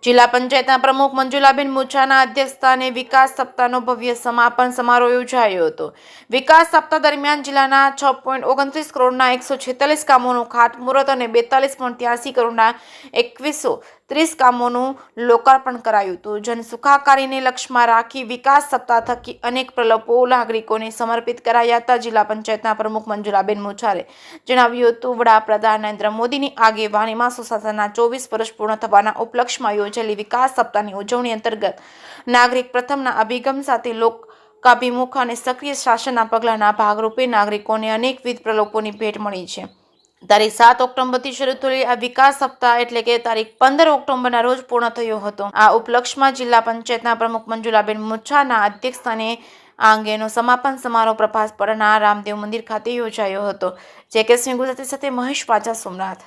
જિલ્લા પંચાયતના પ્રમુખ મંજુલાબેન મુછાના અધ્યક્ષસ્થાને વિકાસ સપ્તાહનો ભવ્ય સમાપન સમારોહ યોજાયો હતો। વિકાસ સપ્તાહ દરમિયાન જિલ્લાના 6.29 કરોડના 146 કામોનું ખાતમુહૂર્ત અને 42.83 કરોડના 2130 કામોનું લોકાર્પણ કરાયું હતું। જનસુખાકારીને લક્ષ્યમાં રાખી વિકાસ સપ્તાહ થકી અનેક પ્રકલ્પો નાગરિકોને સમર્પિત કરાયા હતા। જિલ્લા પંચાયતના પ્રમુખ મંજુલાબેન મુછારે જણાવ્યું હતું, વડાપ્રધાન નરેન્દ્ર મોદીની આગેવાનીમાં સુશાસનના 24 વર્ષ પૂર્ણ થવાના ઉપલક્ષ્યમાં યોજેલી વિકાસ સપ્તાહની ઉજવણી અંતર્ગત નાગરિક પ્રથમના અભિગમ સાથે લોકાભિમુખ અને સક્રિય શાસનના પગલાંના ભાગરૂપે નાગરિકોને અનેકવિધ પ્રકલ્પોની ભેટ મળી છે। તારીખ 7 ઓક્ટોબરથી શરૂ થયેલી આ વિકાસ સપ્તાહ એટલે કે તારીખ 15 ઓક્ટોબરના રોજ પૂર્ણ થયો હતો। આ ઉપલક્ષ્યમાં જિલ્લા પંચાયતના પ્રમુખ મંજુલાબેન મુછાના અધ્યક્ષસ્થાને આ અંગેનો સમાપન સમારોહ પ્રભાસપરના રામદેવ મંદિર ખાતે યોજાયો હતો। જે કે સિંહ ગુજરાતી સાથે મહેશ વાજા, સોમનાથ।